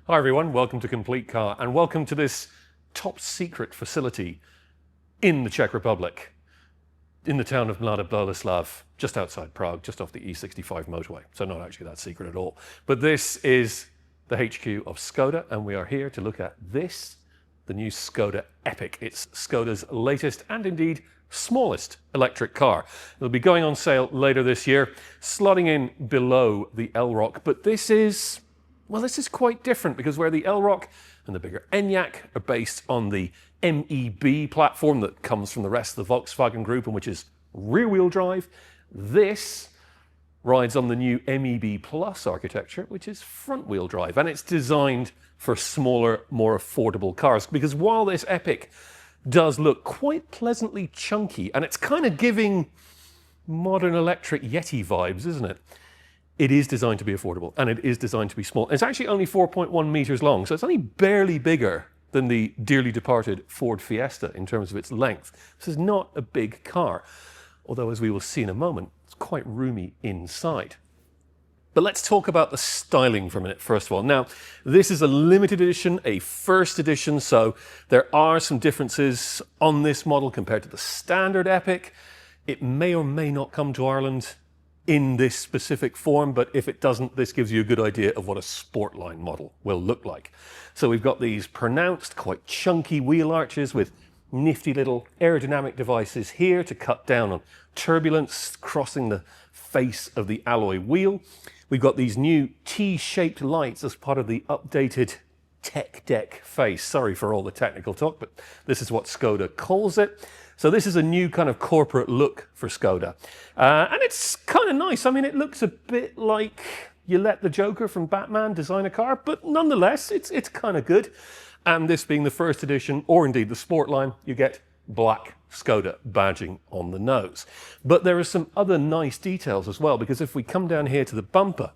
Hi everyone, welcome to Complete Car and welcome to this top secret facility in the Czech Republic, in the town of Mladá Boleslav, just outside Prague, just off the E65 motorway. So not actually that secret at all. But this is the HQ of Skoda and we are here to look at this, the new Skoda Epiq. It's Skoda's latest and indeed smallest electric car. It'll be going on sale later this year, slotting in below the L-Rock, but this is quite different because where the L-Rock and the bigger Enyaq are based on the MEB platform that comes from the rest of the Volkswagen group and which is rear-wheel drive, this rides on the new MEB Plus architecture, which is front-wheel drive, and it's designed for smaller, more affordable cars. Because while this Epiq does look quite pleasantly chunky, and it's kind of giving modern electric Yeti vibes, isn't it? It is designed to be affordable, and it is designed to be small. It's actually only 4.1 meters long, so it's only barely bigger than the dearly departed Ford Fiesta in terms of its length. This is not a big car, although as we will see in a moment, it's quite roomy inside. But let's talk about the styling for a minute, first of all. Now, this is a limited edition, a first edition, so there are some differences on this model compared to the standard Epiq. It may or may not come to Ireland in this specific form, but if it doesn't, this gives you a good idea of what a Sportline model will look like. So we've got these pronounced, quite chunky wheel arches with nifty little aerodynamic devices here to cut down on turbulence crossing the face of the alloy wheel. We've got these new T-shaped lights as part of the updated tech deck face. Sorry for all the technical talk, but this is what Skoda calls it. So this is a new kind of corporate look for Skoda. And it's kind of nice. I mean, it looks a bit like you let the Joker from Batman design a car, but nonetheless, it's kind of good. And this being the first edition, or indeed the Sportline, you get black Skoda badging on the nose. But there are some other nice details as well, because if we come down here to the bumper,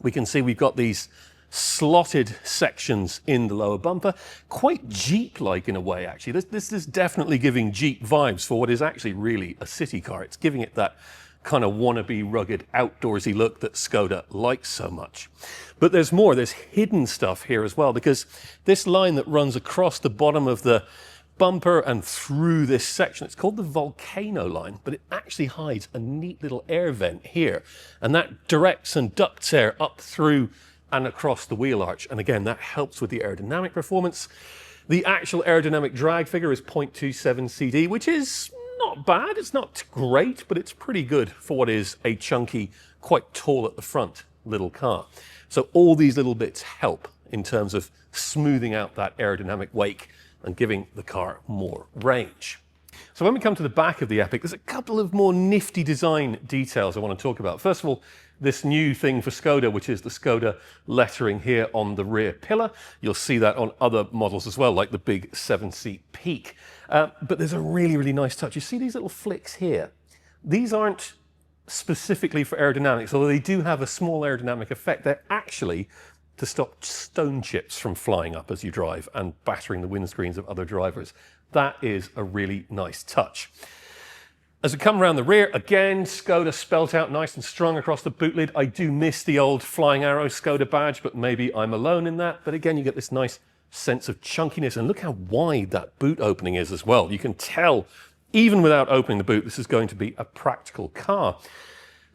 we can see we've got these slotted sections in the lower bumper, quite Jeep-like in a way, actually. This is definitely giving Jeep vibes for what is actually really a city car. It's giving it that kind of wannabe, rugged, outdoorsy look that Skoda likes so much. But there's more. There's hidden stuff here as well, because this line that runs across the bottom of the bumper and through this section, it's called the volcano line, but it actually hides a neat little air vent here, and that directs and ducts air up through and across the wheel arch. And again, that helps with the aerodynamic performance. The actual aerodynamic drag figure is 0.27 CD, which is not bad. It's not great, but it's pretty good for what is a chunky, quite tall at the front little car. So all these little bits help in terms of smoothing out that aerodynamic wake and giving the car more range. So when we come to the back of the Epiq, there's a couple of more nifty design details I want to talk about. First of all, this new thing for Skoda, which is the Skoda lettering here on the rear pillar. You'll see that on other models as well, like the big 7-seat Peak. But there's a really, really nice touch. You see these little flicks here? These aren't specifically for aerodynamics, although they do have a small aerodynamic effect. They're actually to stop stone chips from flying up as you drive and battering the windscreens of other drivers. That is a really nice touch. As we come around the rear, again, Skoda spelt out nice and strong across the boot lid. I do miss the old Flying Arrow Skoda badge, but maybe I'm alone in that. But again, you get this nice sense of chunkiness, and look how wide that boot opening is as well. You can tell, even without opening the boot, this is going to be a practical car.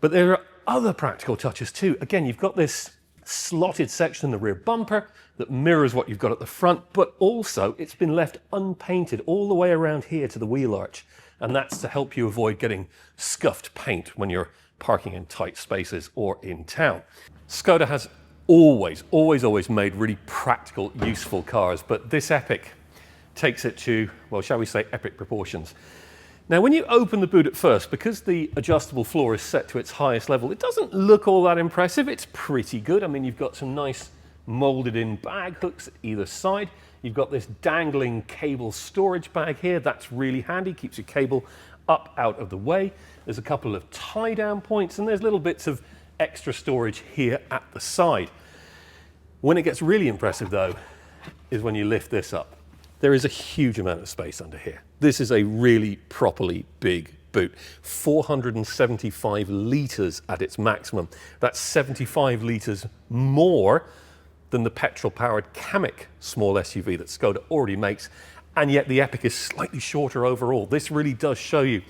But there are other practical touches too. Again, you've got this slotted section in the rear bumper that mirrors what you've got at the front, but also it's been left unpainted all the way around here to the wheel arch. And that's to help you avoid getting scuffed paint when you're parking in tight spaces or in town. Skoda has always made really practical, useful cars, but this Epiq takes it to, well, shall we say, epic proportions. Now, when you open the boot at first, because the adjustable floor is set to its highest level, it doesn't look all that impressive. It's pretty good. I mean, you've got some nice molded in bag hooks at either side. You've got this dangling cable storage bag here. That's really handy, keeps your cable up out of the way. There's a couple of tie-down points, and there's little bits of extra storage here at the side. When it gets really impressive, though, is when you lift this up. There is a huge amount of space under here. This is a really properly big boot. 475 litres at its maximum. That's 75 litres more than the petrol-powered Kamiq small SUV that Skoda already makes, and yet the Epiq is slightly shorter overall. This really does show you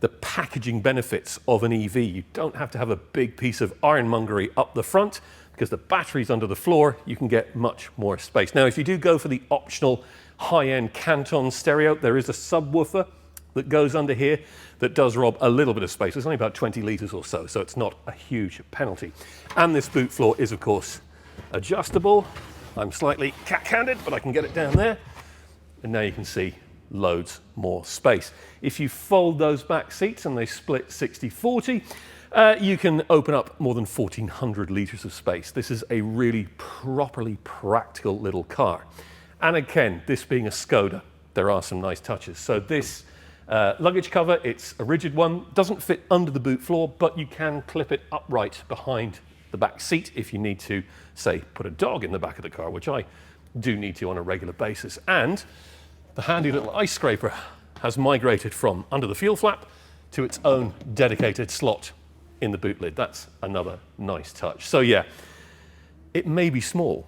the packaging benefits of an EV. You don't have to have a big piece of ironmongery up the front, because the battery's under the floor, you can get much more space. Now, if you do go for the optional high-end Canton stereo, there is a subwoofer that goes under here that does rob a little bit of space. It's only about 20 litres or so, so it's not a huge penalty. And this boot floor is, of course, adjustable. I'm slightly cat-handed, but I can get it down there. And now you can see loads more space. If you fold those back seats and they split 60-40, you can open up more than 1,400 litres of space. This is a really properly practical little car. And again, this being a Skoda, there are some nice touches. So this luggage cover, it's a rigid one, doesn't fit under the boot floor, but you can clip it upright behind the back seat if you need to, say, put a dog in the back of the car, which I do need to on a regular basis. And the handy little ice scraper has migrated from under the fuel flap to its own dedicated slot in the boot lid. That's another nice touch. So yeah, it may be small,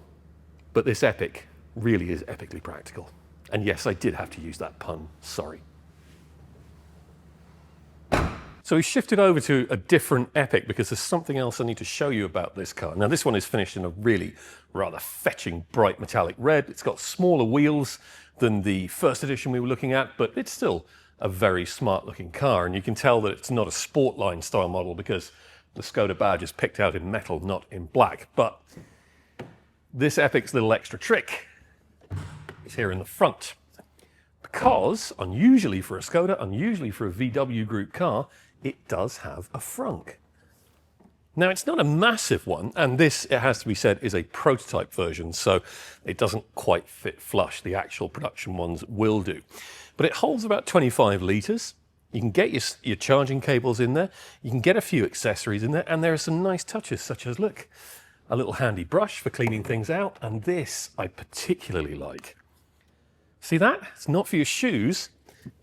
but this Epiq really is epically practical. And yes, I did have to use that pun, sorry. So we shifted over to a different Epiq because there's something else I need to show you about this car. Now this one is finished in a really rather fetching bright metallic red. It's got smaller wheels than the first edition we were looking at, but it's still a very smart looking car. And you can tell that it's not a Sportline style model because the Skoda badge is picked out in metal, not in black. But this Epiq's little extra trick is here in the front. Because, unusually for a Skoda, unusually for a VW group car, it does have a Frunk. Now, it's not a massive one, and this, it has to be said, is a prototype version, so it doesn't quite fit flush. The actual production ones will do. But it holds about 25 litres. You can get your charging cables in there. You can get a few accessories in there, and there are some nice touches, such as, look, a little handy brush for cleaning things out, and this I particularly like. See that? It's not for your shoes,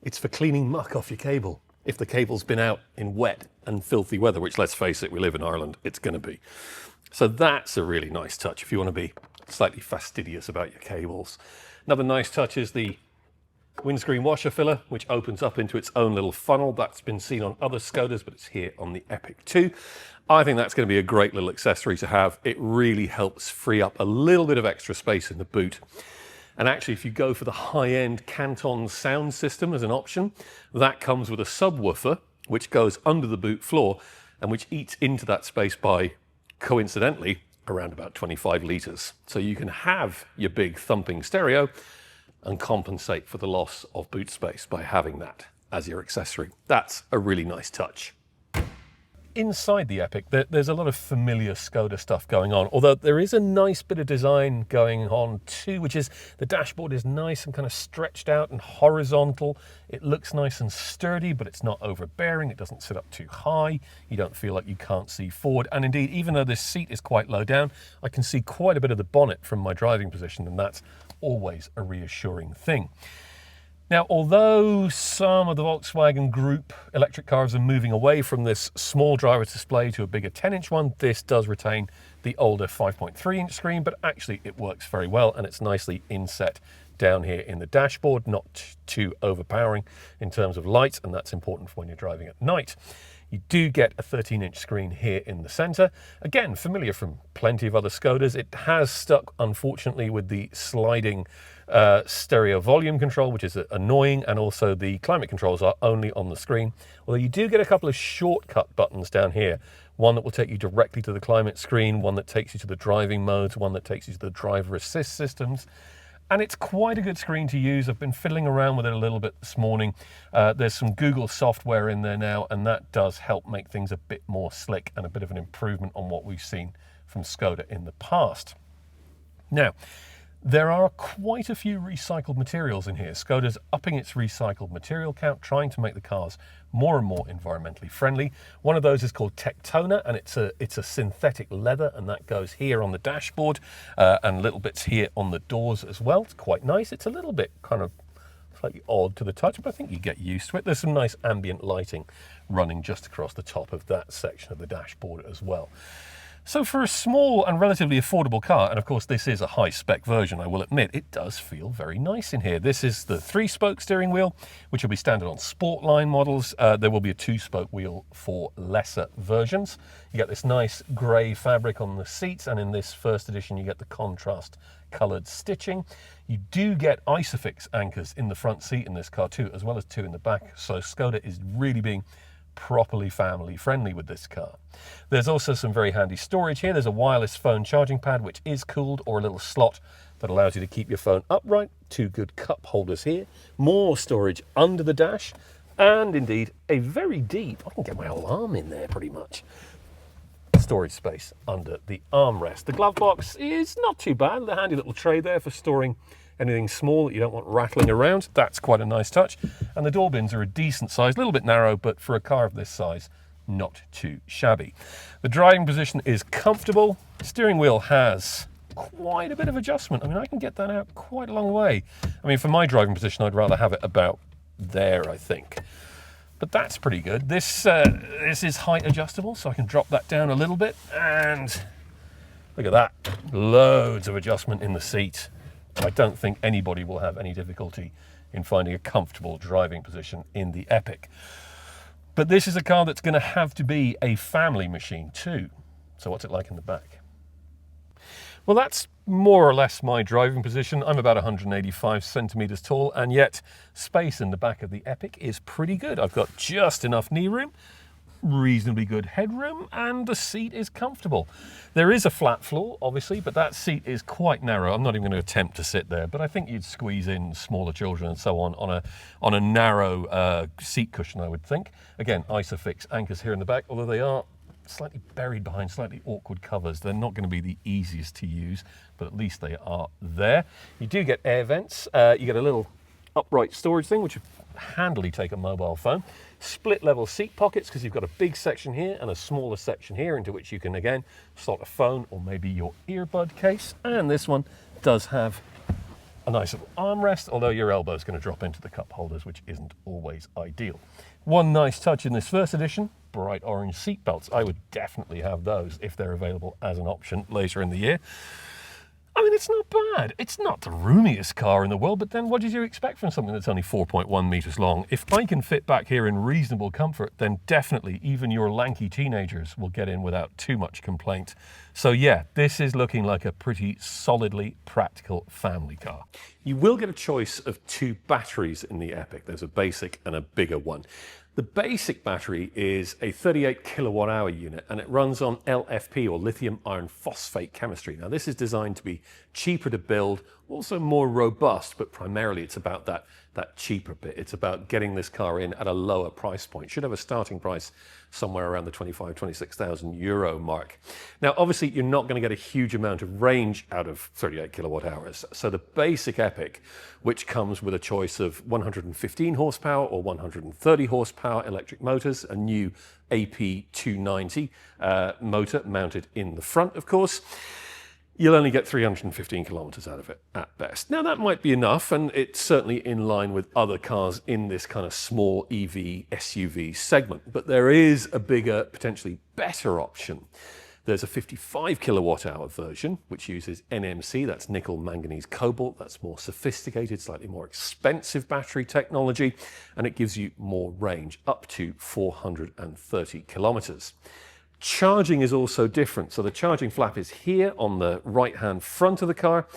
it's for cleaning muck off your cable. If the cable's been out in wet and filthy weather, which, let's face it, we live in Ireland, it's going to be. So that's a really nice touch if you want to be slightly fastidious about your cables. Another nice touch is the windscreen washer filler, which opens up into its own little funnel. That's been seen on other Skodas, but it's here on the Epiq too. I think that's going to be a great little accessory to have. It really helps free up a little bit of extra space in the boot. And actually, if you go for the high-end Canton sound system as an option, that comes with a subwoofer, which goes under the boot floor and which eats into that space by, coincidentally, around about 25 litres. So you can have your big thumping stereo and compensate for the loss of boot space by having that as your accessory. That's a really nice touch. Inside the Epiq, there's a lot of familiar Skoda stuff going on, although there is a nice bit of design going on too, which is the dashboard is nice and kind of stretched out and horizontal. It looks nice and sturdy, but it's not overbearing. It doesn't sit up too high. You don't feel like you can't see forward. And indeed, even though this seat is quite low down, I can see quite a bit of the bonnet from my driving position, and that's always a reassuring thing. Now, although some of the Volkswagen Group electric cars are moving away from this small driver's display to a bigger 10-inch one, this does retain the older 5.3-inch screen, but actually it works very well and it's nicely inset down here in the dashboard, not too overpowering in terms of light, and that's important for when you're driving at night. You do get a 13-inch screen here in the center. Again, familiar from plenty of other Skodas. It has stuck, unfortunately, with the sliding stereo volume control, which is annoying, and also the climate controls are only on the screen. Although you do get a couple of shortcut buttons down here. One that will take you directly to the climate screen, one that takes you to the driving modes, one that takes you to the driver assist systems. And it's quite a good screen to use. I've been fiddling around with it a little bit this morning. There's some Google software in there now, and that does help make things a bit more slick and a bit of an improvement on what we've seen from Skoda in the past. Now, there are quite a few recycled materials in here. Skoda's upping its recycled material count, trying to make the cars more and more environmentally friendly. One of those is called Tectona, and it's a synthetic leather, and that goes here on the dashboard and little bits here on the doors as well. It's quite nice. It's a little bit kind of slightly odd to the touch, but I think you get used to it. There's some nice ambient lighting running just across the top of that section of the dashboard as well. So for a small and relatively affordable car, and of course this is a high-spec version, I will admit, it does feel very nice in here. This is the 3-spoke steering wheel, which will be standard on Sportline models. There will be a 2-spoke wheel for lesser versions. You get this nice grey fabric on the seats, and in this first edition you get the contrast coloured stitching. You do get Isofix anchors in the front seat in this car too, as well as 2 in the back, so Skoda is really being properly family friendly with this car. There's also some very handy storage here. There's a wireless phone charging pad which is cooled, or a little slot that allows you to keep your phone upright. 2 good cup holders here, more storage under the dash, and indeed a very deep, I can get my whole arm in there pretty much, storage space under the armrest. The glove box is not too bad. The handy little tray there for storing anything small that you don't want rattling around. That's quite a nice touch. And the door bins are a decent size, a little bit narrow, but for a car of this size, not too shabby. The driving position is comfortable. Steering wheel has quite a bit of adjustment. I mean, I can get that out quite a long way. I mean, for my driving position, I'd rather have it about there, I think. But that's pretty good. This is height adjustable, so I can drop that down a little bit. And look at that, loads of adjustment in the seat. I don't think anybody will have any difficulty in finding a comfortable driving position in the Epiq. But this is a car that's going to have to be a family machine too. So what's it like in the back? Well, that's more or less my driving position. I'm about 185 centimeters tall, and yet space in the back of the Epiq is pretty good. I've got just enough knee room, reasonably good headroom, and the seat is comfortable. There is a flat floor, obviously, but that seat is quite narrow. I'm not even going to attempt to sit there, but I think you'd squeeze in smaller children and so on a narrow seat cushion, I would think. Again, Isofix anchors here in the back, although they are slightly buried behind slightly awkward covers. They're not going to be the easiest to use, but at least they are there. You do get air vents. You get a little upright storage thing, which would handily take a mobile phone. Split level seat pockets, because you've got a big section here and a smaller section here into which you can again slot a phone or maybe your earbud case. And this one does have a nice little armrest, although your elbow is going to drop into the cup holders, which isn't always ideal. One nice touch in this first edition, bright orange seat belts. I would definitely have those if they're available as an option later in the year. I mean, it's not bad. It's not the roomiest car in the world, but then what did you expect from something that's only 4.1 meters long? If I can fit back here in reasonable comfort, then definitely even your lanky teenagers will get in without too much complaint. So yeah, this is looking like a pretty solidly practical family car. You will get a choice of 2 batteries in the Epiq. There's a basic and a bigger one. The basic battery is a 38 kilowatt hour unit, and it runs on LFP, or lithium-iron phosphate chemistry. Now, this is designed to be cheaper to build, also more robust, but primarily it's about that cheaper bit. It's about getting this car in at a lower price point. Should have a starting price somewhere around the 26,000 euro mark. Now, obviously, you're not going to get a huge amount of range out of 38 kilowatt hours. So the basic Epiq, which comes with a choice of 115 horsepower or 130 horsepower electric motors, a new AP290 motor mounted in the front, of course, you'll only get 315 kilometers out of it at best. Now, that might be enough, and it's certainly in line with other cars in this kind of small EV SUV segment, but there is a bigger, potentially better option. There's a 55 kilowatt hour version, which uses NMC, that's nickel, manganese, cobalt. That's more sophisticated, slightly more expensive battery technology, and it gives you more range, up to 430 kilometers. Charging is also different. So the charging flap is here on the right-hand front of the car.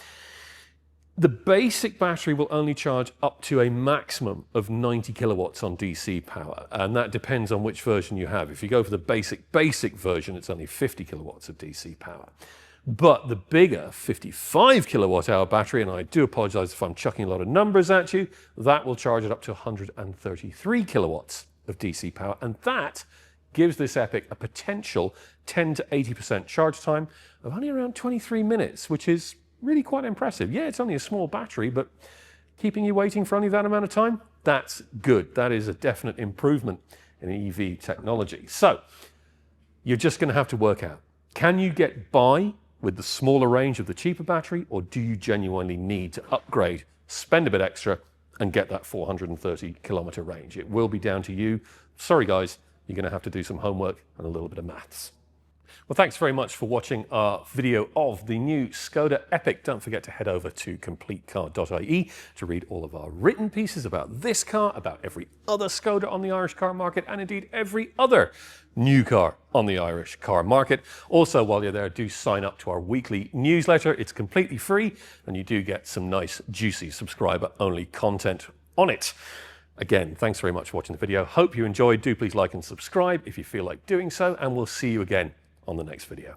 The basic battery will only charge up to a maximum of 90 kilowatts on DC power, and that depends on which version you have. If you go for the basic version, it's only 50 kilowatts of DC power. But the bigger 55 kilowatt hour battery, and I do apologize if I'm chucking a lot of numbers at you, that will charge it up to 133 kilowatts of DC power, and that gives this Epiq a potential 10 to 80% charge time of only around 23 minutes, which is really quite impressive. Yeah, it's only a small battery, but keeping you waiting for only that amount of time, that's good. That is a definite improvement in EV technology. So you're just going to have to work out, can you get by with the smaller range of the cheaper battery, or do you genuinely need to upgrade, spend a bit extra, and get that 430 kilometer range? It will be down to you. Sorry, guys. You're going to have to do some homework and a little bit of maths. Well, thanks very much for watching our video of the new Skoda Epiq. Don't forget to head over to CompleteCar.ie to read all of our written pieces about this car, about every other Skoda on the Irish car market, and indeed every other new car on the Irish car market. Also, while you're there, do sign up to our weekly newsletter. It's completely free, and you do get some nice, juicy subscriber-only content on it. Again, thanks very much for watching the video. Hope you enjoyed. Do please like and subscribe if you feel like doing so, and we'll see you again on the next video.